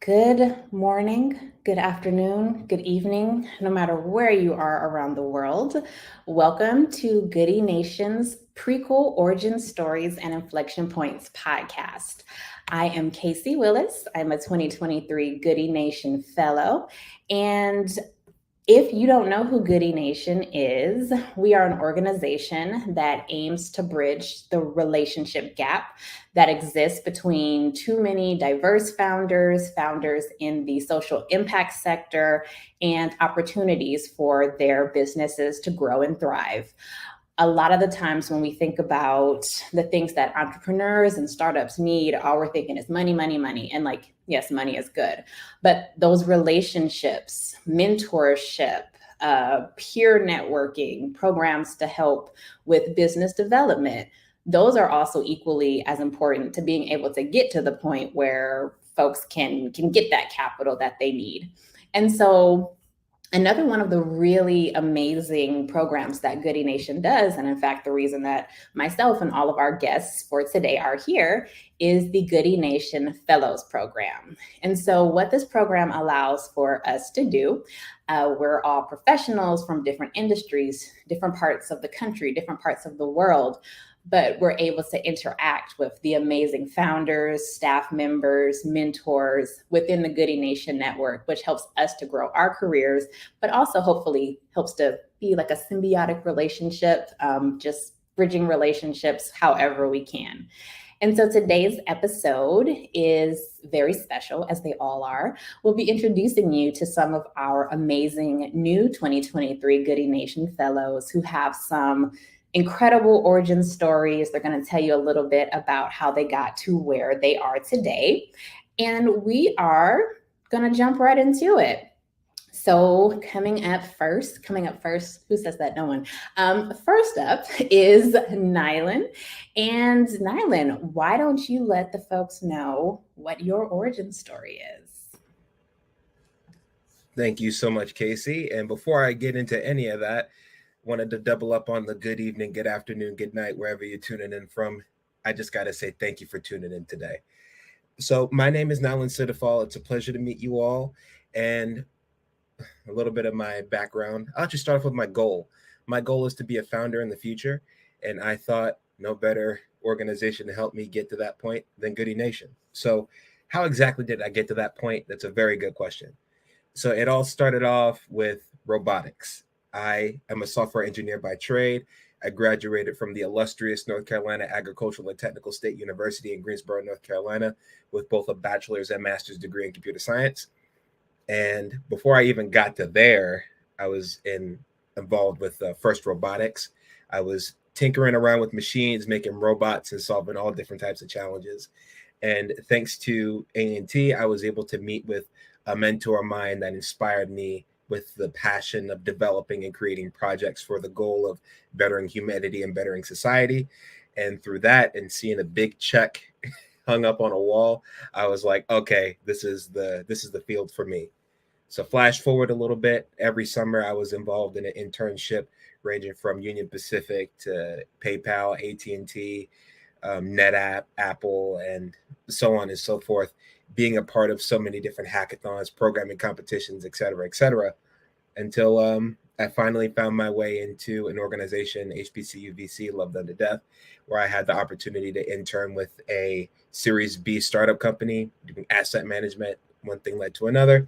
Good morning, good afternoon, good evening, no matter where you are around the world. Welcome to Goodie Nation's Prequel Origin Stories and Inflection Points podcast. I am Casey Willis. I'm a 2023 Goodie Nation Fellow. And if you don't know who Goodie Nation is, we are an organization that aims to bridge the relationship gap that exists between too many diverse founders in the social impact sector, and opportunities for their businesses to grow and thrive. A lot of the times when we think about the things that entrepreneurs and startups need, all we're thinking is money, money, money. And like, yes, money is good, but those relationships, mentorship, peer networking, programs to help with business development, those are also equally as important to being able to get to the point where folks can get that capital that they need. And so another one of the really amazing programs that Goodie Nation does, and in fact, the reason that myself and all of our guests for today are here, is the Goodie Nation Fellows Program. And so, what this program allows for us to do, we're all professionals from different industries, different parts of the country, different parts of the world, but we're able to interact with the amazing founders, staff members, mentors within the Goodie Nation network, which helps us to grow our careers, but also hopefully helps to be like a symbiotic relationship, just bridging relationships however we can. And so today's episode is very special, as they all are. We'll be introducing you to some of our amazing new 2023 Goodie Nation Fellows who have some incredible origin stories. They're going to tell you a little bit about how they got to where they are today. And we are going to jump right into it. So coming up first, who says that? No one. First up is Nylan. And Nylan, why don't you let the folks know what your origin story is? Thank you so much, Casey. And before I get into any of that, wanted to double up on the good evening, good afternoon, good night, wherever you're tuning in from. I just got to say thank you for tuning in today. So my name is Nalan Sidafal. It's a pleasure to meet you all. And a little bit of my background. I'll just start off with my goal. My goal is to be a founder in the future. And I thought no better organization to help me get to that point than Goodie Nation. So how exactly did I get to that point? That's a very good question. So it all started off with robotics. I am a software engineer by trade. I graduated from the illustrious North Carolina Agricultural and Technical State University in Greensboro, North Carolina, with both a bachelor's and master's degree in computer science. And before I even got to there, I was involved with First Robotics. I was tinkering around with machines, making robots, and solving all different types of challenges. And thanks to A&T, I was able to meet with a mentor of mine that inspired me with the passion of developing and creating projects for the goal of bettering humanity and bettering society. And through that, and seeing a big check hung up on a wall, I was like, okay, this is the field for me. So flash forward a little bit. Every summer, I was involved in an internship ranging from Union Pacific to PayPal, AT&T, NetApp, Apple, and so on and so forth, being a part of so many different hackathons, programming competitions, et cetera, until I finally found my way into an organization, HBCU VC, Love Them to Death, where I had the opportunity to intern with a Series B startup company doing asset management. One thing led to another,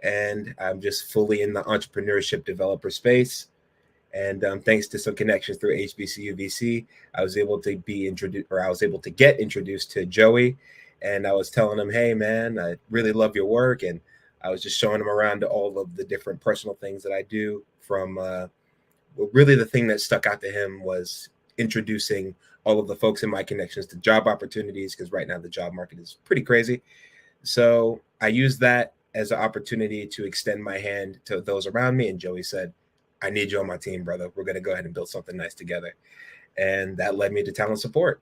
and I'm just fully in the entrepreneurship developer space. And thanks to some connections through HBCU VC, I was able to be introduced, or I was able to get introduced to Joey. And I was telling him, hey, man, I really love your work. And I was just showing him around to all of the different personal things that I do. From really the thing that stuck out to him was introducing all of the folks in my connections to job opportunities, because right now the job market is pretty crazy. So I used that as an opportunity to extend my hand to those around me. And Joey said, I need you on my team, brother. We're going to go ahead and build something nice together. And that led me to talent support.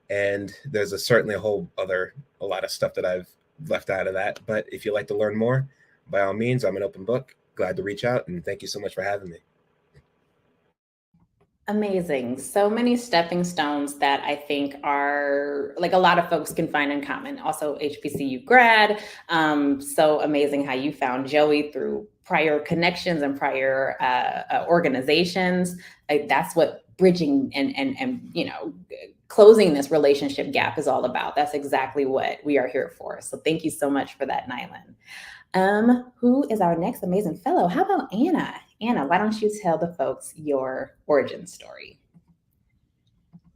And there's certainly a lot of stuff that I've left out of that. But if you'd like to learn more, by all means, I'm an open book. Glad to reach out. And thank you so much for having me. Amazing. So many stepping stones that I think are like a lot of folks can find in common. Also, HBCU grad. So amazing how you found Joey through prior connections and prior organizations. Like, that's what bridging and closing this relationship gap is all about. That's exactly what we are here for. So thank you so much for that, Nylan. Who is our next amazing fellow? How about Anna? Anna, why don't you tell the folks your origin story?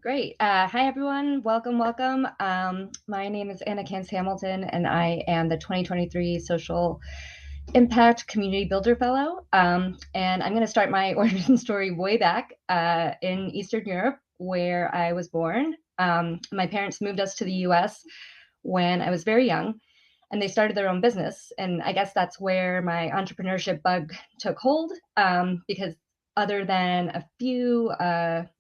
Great. Hi, everyone. Welcome. My name is Anna Kanze Hamilton, and I am the 2023 Social Impact Community Builder Fellow. And I'm going to start my origin story way back in Eastern Europe, where I was born. My parents moved us to the US when I was very young, and they started their own business. And I guess that's where my entrepreneurship bug took hold, because other than a few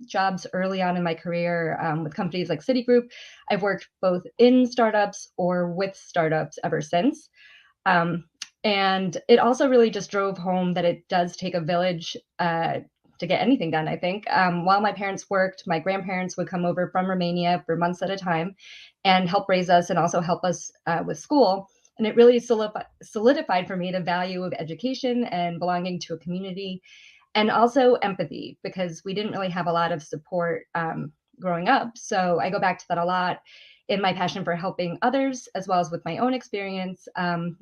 jobs early on in my career with companies like Citigroup, I've worked both in startups or with startups ever since. And it also really just drove home that it does take a village to get anything done, I think. While my parents worked, my grandparents would come over from Romania for months at a time and help raise us and also help us with school. And it really solidified for me the value of education and belonging to a community, and also empathy, because we didn't really have a lot of support growing up. So I go back to that a lot in my passion for helping others, as well as with my own experience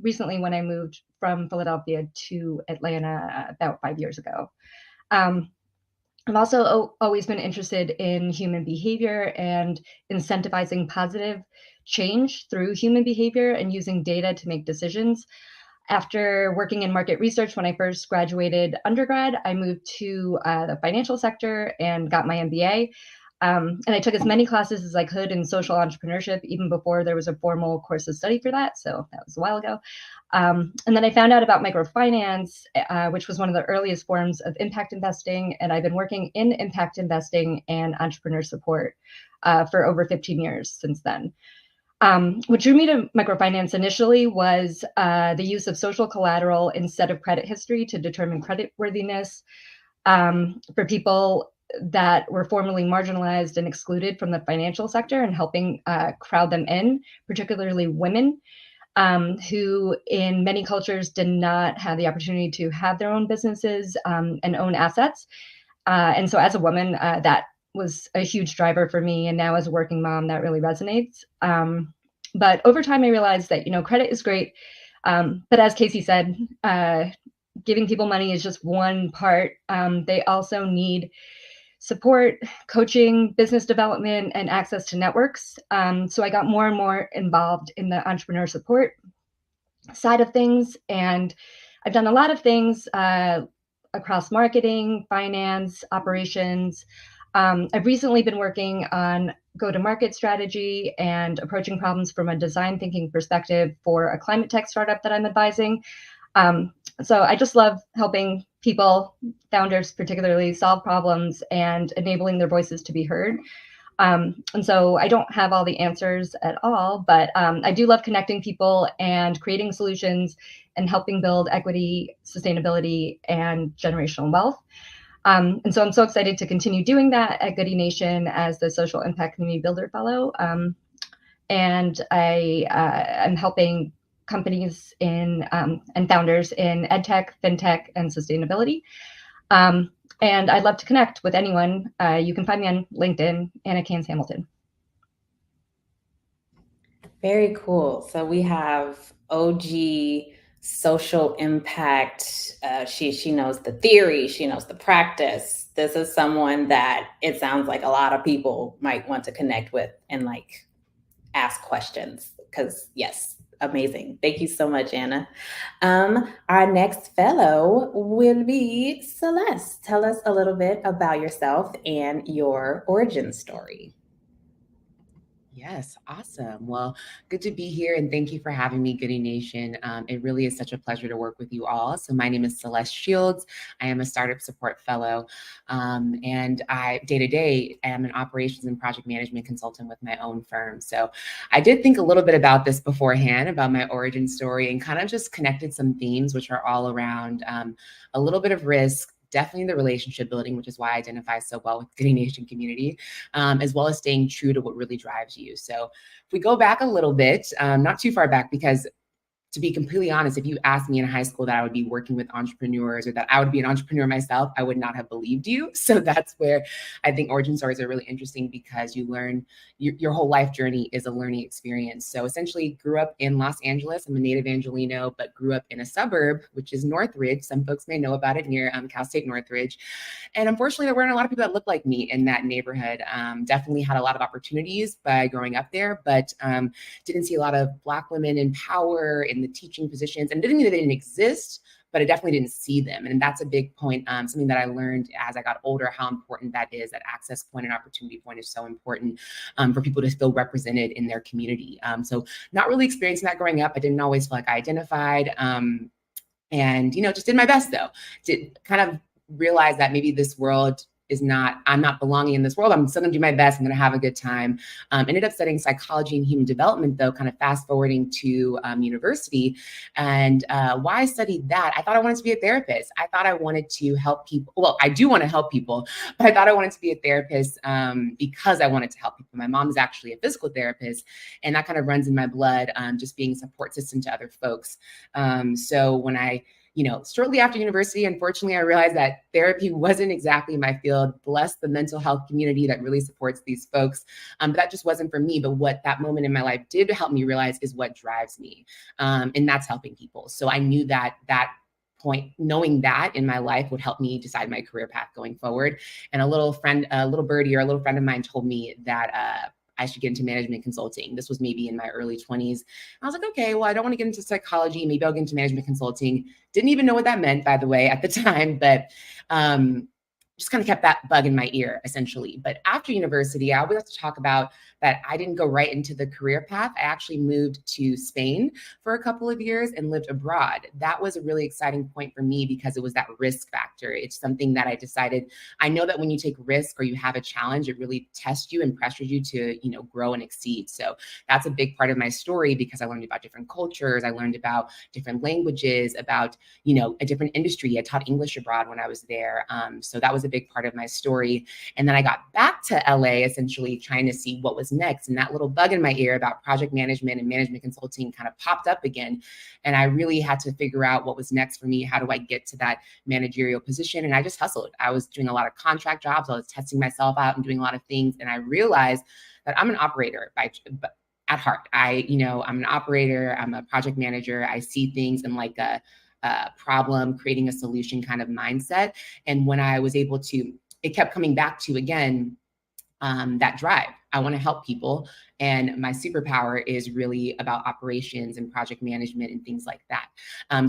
recently when I moved from Philadelphia to Atlanta about 5 years ago. I've also always been interested in human behavior and incentivizing positive change through human behavior and using data to make decisions. After working in market research when I first graduated undergrad, I moved to the financial sector and got my MBA. And I took as many classes as I could in social entrepreneurship, even before there was a formal course of study for that. So that was a while ago. And then I found out about microfinance, which was one of the earliest forms of impact investing. And I've been working in impact investing and entrepreneur support for over 15 years since then. What drew me to microfinance initially was the use of social collateral instead of credit history to determine creditworthiness for people that were formerly marginalized and excluded from the financial sector, and helping crowd them in, particularly women who in many cultures did not have the opportunity to have their own businesses and own assets. And so as a woman, that was a huge driver for me. And now as a working mom, that really resonates. But over time, I realized that, credit is great. But as Casey said, giving people money is just one part. They also need support, coaching, business development, and access to networks. So I got more and more involved in the entrepreneur support side of things. And I've done a lot of things across marketing, finance, operations. I've recently been working on go-to-market strategy and approaching problems from a design thinking perspective for a climate tech startup that I'm advising. So I just love helping people, founders particularly, solve problems and enabling their voices to be heard. And so I don't have all the answers at all, but I do love connecting people and creating solutions and helping build equity, sustainability, and generational wealth. And so I'm so excited to continue doing that at Goodie Nation as the Social Impact Community Builder Fellow. And I'm helping companies and founders in edtech, fintech, and sustainability. And I'd love to connect with anyone. You can find me on LinkedIn, Anna Kanze Hamilton. Very cool. So we have OG social impact. She knows the theory, she knows the practice. This is someone that it sounds like a lot of people might want to connect with and ask questions, because yes, amazing. Thank you so much, Anna. Our next fellow will be Celeste. Tell us a little bit about yourself and your origin story. Yes, awesome. Well, good to be here, and thank you for having me, Goodie Nation. It really is such a pleasure to work with you all. So my name is Celeste Shields. I am a startup support fellow, and I day-to-day am an operations and project management consultant with my own firm. So I did think a little bit about this beforehand, about my origin story, and kind of just connected some themes, which are all around a little bit of risk, definitely the relationship building, which is why I identify so well with the Goodie Nation community, as well as staying true to what really drives you. So if we go back a little bit, not too far back, because to be completely honest, if you asked me in high school that I would be working with entrepreneurs or that I would be an entrepreneur myself, I would not have believed you. So that's where I think origin stories are really interesting, because you learn your whole life journey is a learning experience. So essentially grew up in Los Angeles. I'm a native Angelino, but grew up in a suburb, which is Northridge. Some folks may know about it, near Cal State Northridge. And unfortunately, there weren't a lot of people that looked like me in that neighborhood. Definitely had a lot of opportunities by growing up there, but didn't see a lot of Black women in power in the teaching positions, and didn't mean that they didn't exist, but I definitely didn't see them. And that's a big point, something that I learned as I got older, how important that is. That access point and opportunity point is so important for people to feel represented in their community. So not really experiencing that growing up. I didn't always feel like I identified, and, just did my best though, to kind of realize that maybe this world I'm not belonging in this world. I'm still gonna do my best. I'm gonna have a good time. Ended up studying psychology and human development though, kind of fast forwarding to university. And why I studied that, I thought I wanted to be a therapist. I thought I wanted to help people. Well, I do want to help people, but I thought I wanted to be a therapist because I wanted to help people. My mom is actually a physical therapist, and that kind of runs in my blood, just being a support system to other folks. So when I shortly after university, unfortunately, I realized that therapy wasn't exactly my field. Bless the mental health community that really supports these folks. But that just wasn't for me. But what that moment in my life did help me realize is what drives me. And that's helping people. So I knew that point, knowing that in my life would help me decide my career path going forward. And a little birdie or a little friend of mine told me that I should get into management consulting. This was maybe in my early 20s. I was like, okay, well, I don't want to get into psychology. Maybe I'll get into management consulting. Didn't even know what that meant, by the way, at the time, but just kind of kept that bug in my ear, essentially. But after university, I always have to talk about that I didn't go right into the career path. I actually moved to Spain for a couple of years and lived abroad. That was a really exciting point for me because it was that risk factor. It's something that I decided, I know that when you take risk or you have a challenge, it really tests you and pressures you to, grow and exceed. So that's a big part of my story because I learned about different cultures. I learned about different languages, about, a different industry. I taught English abroad when I was there. So that was a big part of my story. And then I got back to LA, essentially trying to see what was next. And that little bug in my ear about project management and management consulting kind of popped up again. And I really had to figure out what was next for me. How do I get to that managerial position? And I just hustled. I was doing a lot of contract jobs. I was testing myself out and doing a lot of things. And I realized that I'm an operator at heart. I'm an operator. I'm a project manager. I see things in like a problem, creating a solution kind of mindset. And when I was able to, it kept coming back to, again, that drive. I want to help people. And my superpower is really about operations and project management and things like that.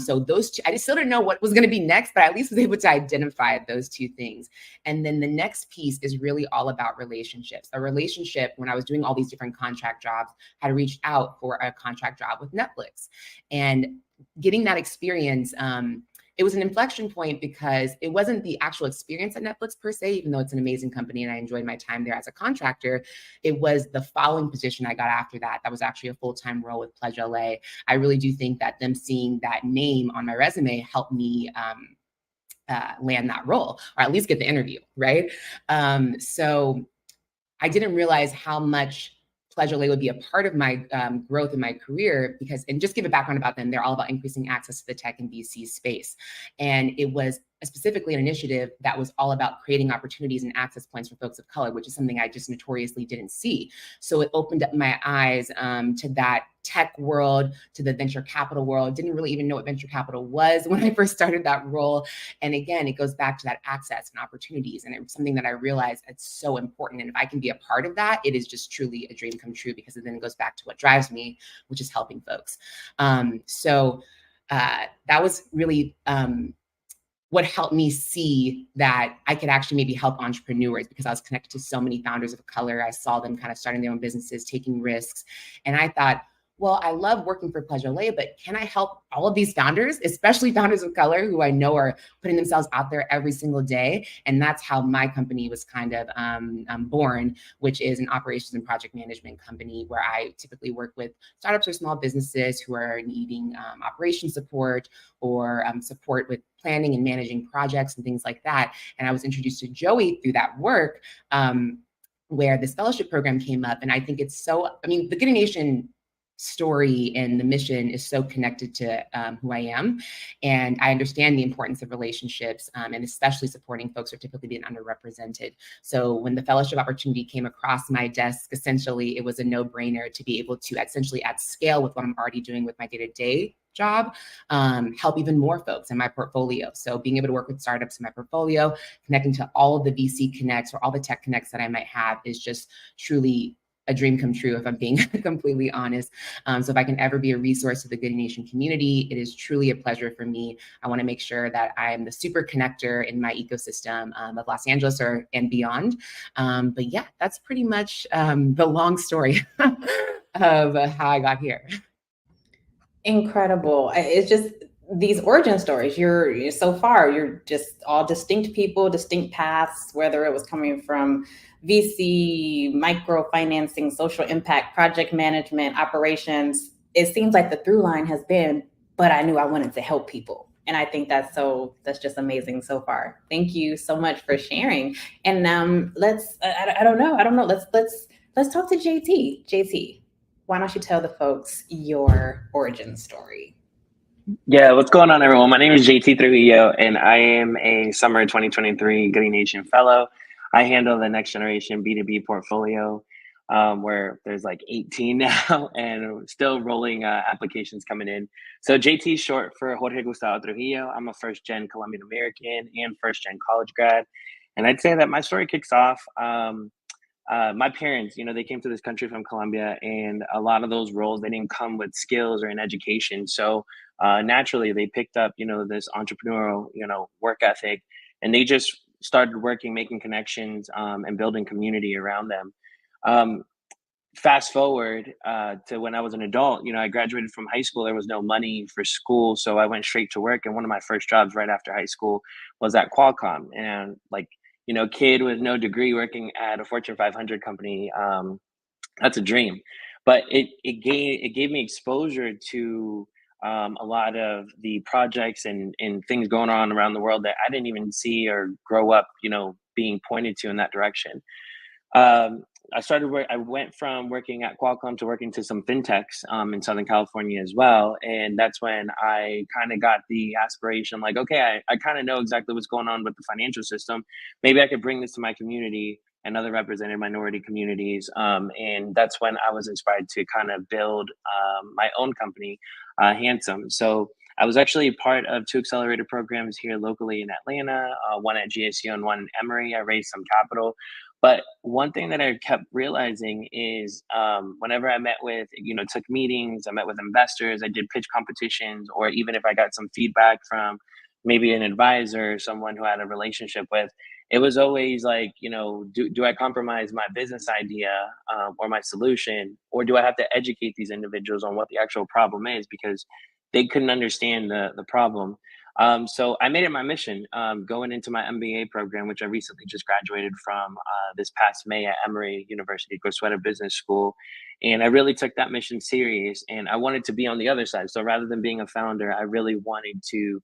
So those two, I just still didn't know what was going to be next, but I at least was able to identify those two things. And then the next piece is really all about relationships. A relationship, when I was doing all these different contract jobs, had reached out for a contract job with Netflix. And getting that experience, it was an inflection point because it wasn't the actual experience at Netflix per se, even though it's an amazing company and I enjoyed my time there as a contractor. It was the following position I got after that. That was actually a full-time role with Pledge LA. I really do think that them seeing that name on my resume helped me land that role, or at least get the interview, right? So I didn't realize how much Pledge LA would be a part of my growth in my career because, and just give a background about them, they're all about increasing access to the tech and VC space. And it was specifically an initiative that was all about creating opportunities and access points for folks of color, which is something I just notoriously didn't see. So it opened up my eyes to that tech world, to the venture capital world. Didn't really even know what venture capital was when I first started that role. And again, it goes back to that access and opportunities. And it's something that I realized it's so important. And if I can be a part of that, it is just truly a dream come true because then it goes back to what drives me, which is helping folks. So that was really what helped me see that I could actually maybe help entrepreneurs because I was connected to so many founders of color. I saw them kind of starting their own businesses, taking risks. And I thought, well, I love working for Pleasure Lay, but can I help all of these founders, especially founders of color who I know are putting themselves out there every single day? And that's how my company was kind of born, which is an operations and project management company where I typically work with startups or small businesses who are needing operations support or support with planning and managing projects and things like that. And I was introduced to Joey through that work, where this fellowship program came up. And I think it's so, I mean, the Goodie Nation story and the mission is so connected to who I am. And I understand the importance of relationships and especially supporting folks who are typically being underrepresented. So when the fellowship opportunity came across my desk, essentially it was a no-brainer to be able to essentially at scale with what I'm already doing with my day-to-day job, help even more folks in my portfolio. So being able to work with startups in my portfolio, connecting to all of the VC connects or all the tech connects that I might have is just truly a dream come true, if I'm being completely honest. So if I can ever be a resource to the Goodie Nation community, it is truly a pleasure for me. I want to make sure that I am the super connector in my ecosystem of Los Angeles and beyond. But yeah, that's pretty much the long story of how I got here. Incredible. It's just these origin stories. You're so far, you're just all distinct people, distinct paths, whether it was coming from VC, microfinancing, social impact, project management, operations. It seems like the through line has been, but I knew I wanted to help people. And I think that's just amazing so far. Thank you so much for sharing. And I don't know. Let's talk to JT. JT, why don't you tell the folks your origin story? Yeah, what's going on, everyone? My name is JT Trujillo, and I am a summer 2023 Goodie Nation fellow. I handle the next generation B2B portfolio, where there's like 18 now, and still rolling applications coming in. So JT is short for Jorge Gustavo Trujillo. I'm a first-gen Colombian American and first-gen college grad, and I'd say that my story kicks off. My parents, they came to this country from Colombia, and a lot of those roles, they didn't come with skills or an education. So naturally, they picked up, this entrepreneurial, work ethic, and they just started working, making connections, and building community around them. Fast forward to when I was an adult, I graduated from high school. There was no money for school, so I went straight to work. And one of my first jobs right after high school was at Qualcomm, and kid with no degree working at a Fortune 500 company, that's a dream. But it gave me exposure to a lot of the projects and things going on around the world that I didn't even see or grow up, being pointed to in that direction. I went from working at Qualcomm to working to some fintechs in Southern California as well. And that's when I kind of got the aspiration, like, okay, I kind of know exactly what's going on with the financial system. Maybe I could bring this to my community and other represented minority communities. And that's when I was inspired to kind of build my own company, Handsome. So I was actually part of 2 accelerator programs here locally in Atlanta, one at GSU and one in Emory. I raised some capital. But one thing that I kept realizing is whenever I met with, took meetings, I met with investors, I did pitch competitions, or even if I got some feedback from maybe an advisor, someone who I had a relationship with, it was always like, do I compromise my business idea or my solution, or do I have to educate these individuals on what the actual problem is, because they couldn't understand the problem. So I made it my mission going into my MBA program, which I recently just graduated from this past May at Emory University, Goodwin Business School. And I really took that mission serious, and I wanted to be on the other side. So rather than being a founder, I really wanted to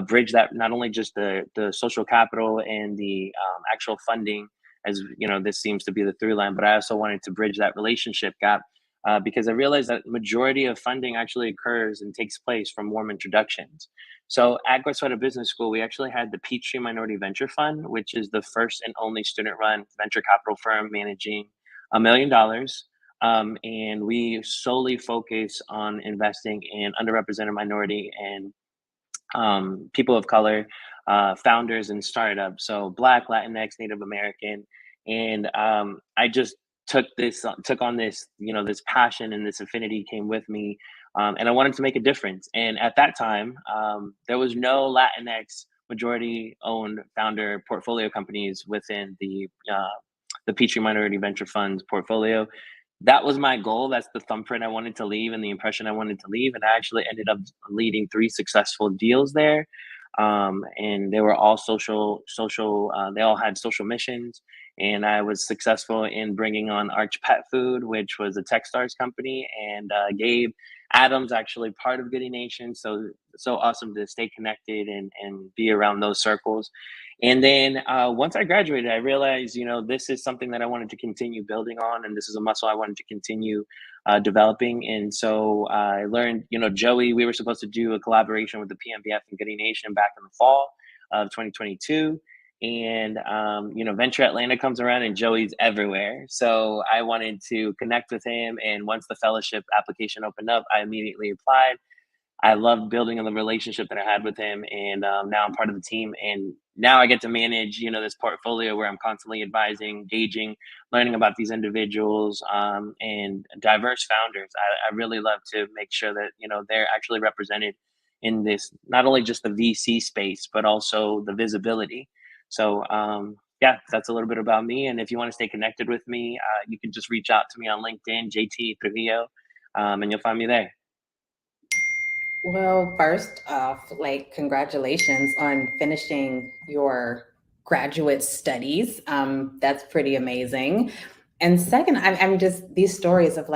bridge that, not only just the social capital and the actual funding, as this seems to be the through line, but I also wanted to bridge that relationship gap. Because I realized that majority of funding actually occurs and takes place from warm introductions. So at Goodwin Business School, we actually had the Peachtree Minority Venture Fund, which is the first and only student-run venture capital firm managing $1 million. And we solely focus on investing in underrepresented minority and people of color, founders and startups. So Black, Latinx, Native American. And I just took on this, this passion and this affinity came with me. And I wanted to make a difference. And at that time, there was no Latinx majority owned founder portfolio companies within the Peachtree Minority Venture Fund's portfolio. that was my goal. That's the thumbprint I wanted to leave and the impression I wanted to leave. And I actually ended up leading 3 successful deals there. And they were all they all had social missions. And I was successful in bringing on Arch Pet Food, which was a Techstars company, and Gabe Adams, actually part of Goodie Nation. So awesome to stay connected and be around those circles. And then once I graduated, I realized, this is something that I wanted to continue building on, and this is a muscle I wanted to continue developing. And so I learned, Joey, we were supposed to do a collaboration with the PMBF and Goodie Nation back in the fall of 2022. And, Venture Atlanta comes around and Joey's everywhere. So I wanted to connect with him. And once the fellowship application opened up, I immediately applied. I loved building on the relationship that I had with him, and now I'm part of the team. And now I get to manage, this portfolio where I'm constantly advising, engaging, learning about these individuals and diverse founders. I really love to make sure that they're actually represented in this, not only just the VC space, but also the visibility. So yeah, that's a little bit about me. And if you want to stay connected with me, you can just reach out to me on LinkedIn, JT Trujillo, and you'll find me there. Well, first off, congratulations on finishing your graduate studies. That's pretty amazing. And second, I'm just these stories of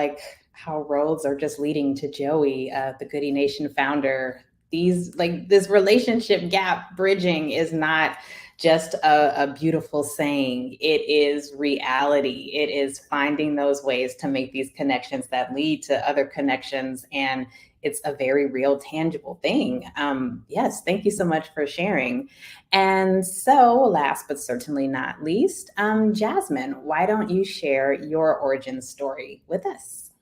how roads are just leading to Joey, the Goodie Nation founder. This relationship gap bridging is not just a beautiful saying. It is reality. It is finding those ways to make these connections that lead to other connections, and it's a very real, tangible thing. Yes, thank you so much for sharing. And so, last but certainly not least, Jazmin, why don't you share your origin story with us?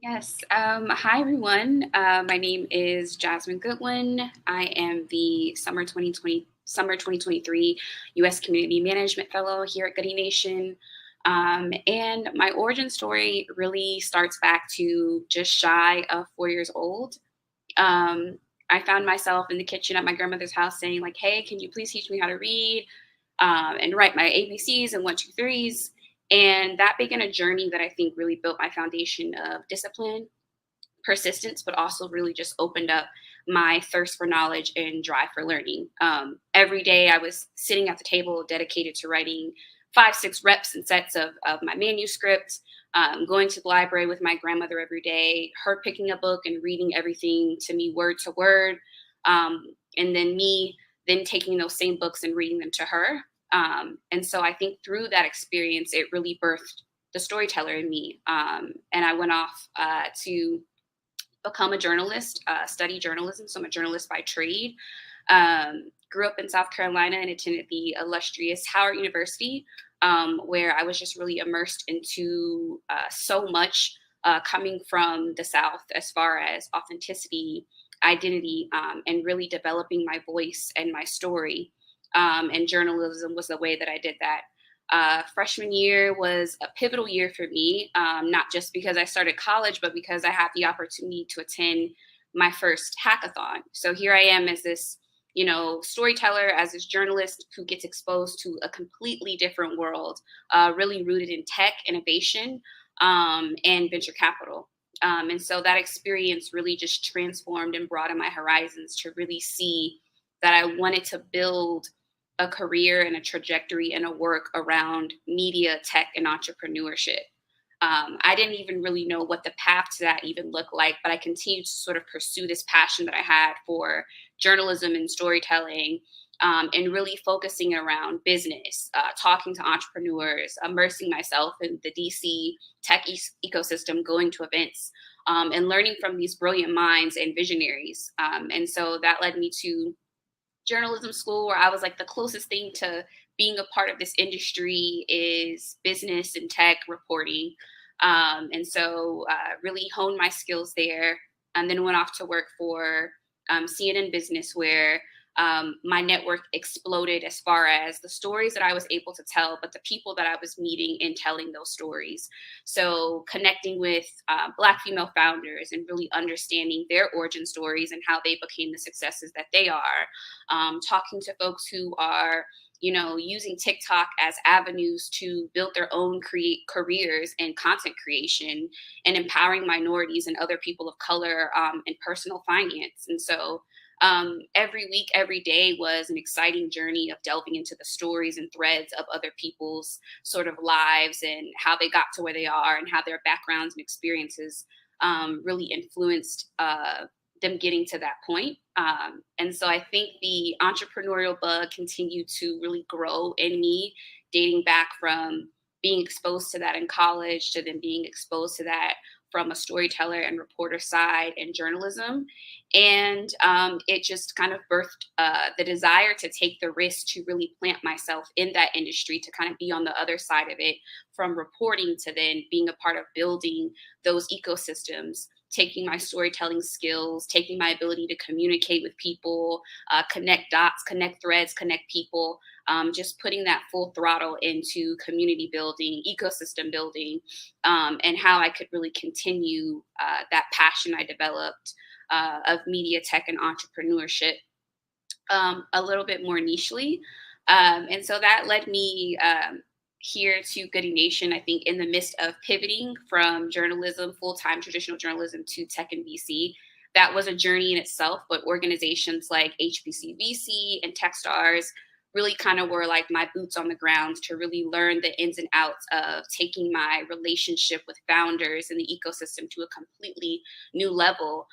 Yes. Hi, everyone. My name is Jazmin Goodwin. I am the Summer 2023 U.S. Community Management Fellow here at Goodie Nation. And my origin story really starts back to just shy of 4 years old. I found myself in the kitchen at my grandmother's house saying hey, can you please teach me how to read and write my ABCs and 1, 2, 3s? And that began a journey that I think really built my foundation of discipline, persistence, but also really just opened up my thirst for knowledge and drive for learning. Every day I was sitting at the table dedicated to writing 5, 6 reps and sets of my manuscript, going to the library with my grandmother every day, her picking a book and reading everything to me word to word, and then me then taking those same books and reading them to her. And so I think through that experience, it really birthed the storyteller in me. And I went off to become a journalist, study journalism. So I'm a journalist by trade. Grew up in South Carolina and attended the illustrious Howard University, where I was just really immersed into so much coming from the South as far as authenticity, identity, and really developing my voice and my story. And journalism was the way that I did that. Freshman year was a pivotal year for me, not just because I started college, but because I had the opportunity to attend my first hackathon. So here I am as this, storyteller, as this journalist who gets exposed to a completely different world, really rooted in tech, innovation, and venture capital. And so that experience really just transformed and broadened my horizons to really see that I wanted to build a career and a trajectory and a work around media, tech, and entrepreneurship. I didn't even really know what the path to that even looked like, but I continued to sort of pursue this passion that I had for journalism and storytelling, and really focusing around business, talking to entrepreneurs, immersing myself in the DC tech ecosystem, going to events, and learning from these brilliant minds and visionaries. And so that led me to journalism school, where I was the closest thing to being a part of this industry is business and tech reporting. And so really honed my skills there, and then went off to work for CNN Business, where my network exploded as far as the stories that I was able to tell, but the people that I was meeting and telling those stories. So connecting with Black female founders and really understanding their origin stories and how they became the successes that they are. Talking to folks who are using TikTok as avenues to build their own careers in content creation and empowering minorities and other people of color in personal finance. And so every week, every day was an exciting journey of delving into the stories and threads of other people's sort of lives and how they got to where they are and how their backgrounds and experiences really influenced them getting to that point. And so I think the entrepreneurial bug continued to really grow in me, dating back from being exposed to that in college to then being exposed to that from a storyteller and reporter side in journalism. And it just kind of birthed the desire to take the risk to really plant myself in that industry, to kind of be on the other side of it, from reporting to then being a part of building those ecosystems, taking my storytelling skills, taking my ability to communicate with people, connect dots, connect threads, connect people, just putting that full throttle into community building, ecosystem building, and how I could really continue that passion I developed of media tech and entrepreneurship a little bit more nichely. And so that led me here to Goodie Nation, I think, in the midst of pivoting from journalism, full-time traditional journalism, to tech and VC. That was a journey in itself, but organizations like HBC VC and Techstars really kind of were like my boots on the ground to really learn the ins and outs of taking my relationship with founders in the ecosystem to a completely new level,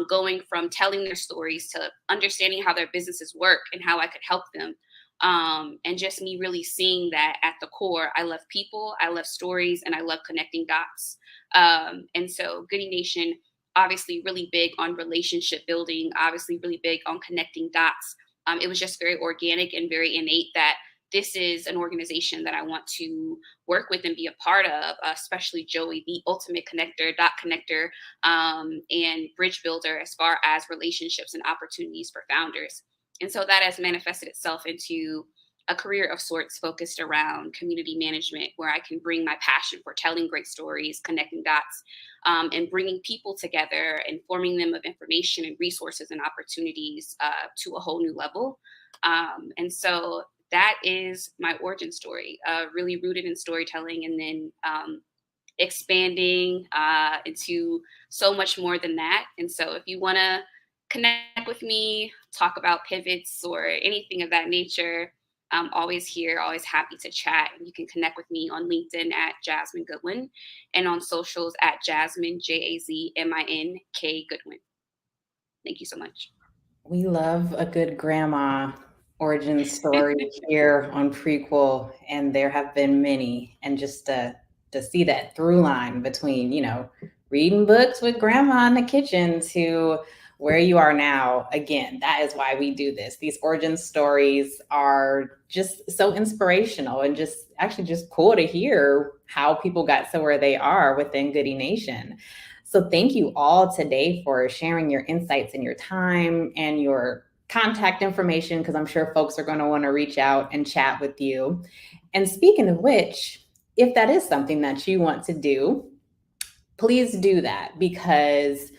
going from telling their stories to understanding how their businesses work and how I could help them. And just me really seeing that at the core, I love people, I love stories, and I love connecting dots. And so Goodie Nation, obviously really big on relationship building, obviously really big on connecting dots. It was just very organic and very innate that this is an organization that I want to work with and be a part of, especially Joey, the ultimate connector, dot connector, and bridge builder as far as relationships and opportunities for founders. And so that has manifested itself into a career of sorts focused around community management, where I can bring my passion for telling great stories, connecting dots, and bringing people together, informing them of information and resources and opportunities to a whole new level. And so that is my origin story, really rooted in storytelling, and then expanding into so much more than that. And so if you want to connect with me, talk about pivots or anything of that nature, I'm always here, always happy to chat. And you can connect with me on LinkedIn at Jazmin Goodwin and on socials at Jazmin, Jazmin Goodwin. Thank you so much. We love a good grandma origin story here on Prequel, and there have been many. And just to see that through line between, reading books with grandma in the kitchen to where you are now. Again, that is why we do this. These origin stories are just so inspirational and just cool to hear how people got to where they are within Goodie Nation. So thank you all today for sharing your insights and your time and your contact information, because I'm sure folks are going to want to reach out and chat with you. And speaking of which, if that is something that you want to do, please do that, because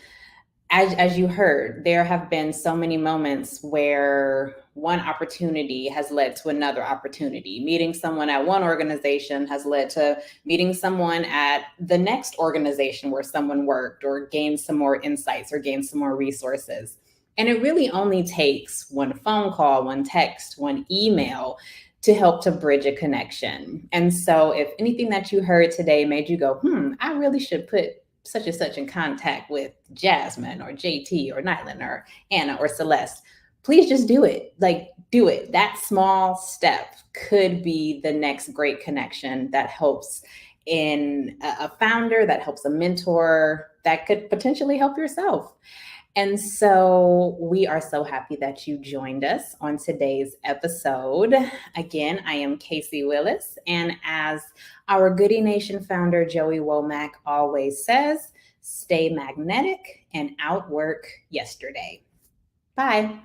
as you heard, there have been so many moments where one opportunity has led to another opportunity. Meeting someone at one organization has led to meeting someone at the next organization where someone worked, or gained some more insights or gained some more resources. And it really only takes one phone call, one text, one email to help to bridge a connection. And so if anything that you heard today made you go, I really should put such and such in contact with Jazmin or JT or Nyland or Anna or Celeste, please just do it. Do it. That small step could be the next great connection that helps in a founder, that helps a mentor, that could potentially help yourself. And so we are so happy that you joined us on today's episode. Again, I am Casey Willis, and as our Goodie Nation founder, Joey Womack, always says, stay magnetic and outwork yesterday. Bye.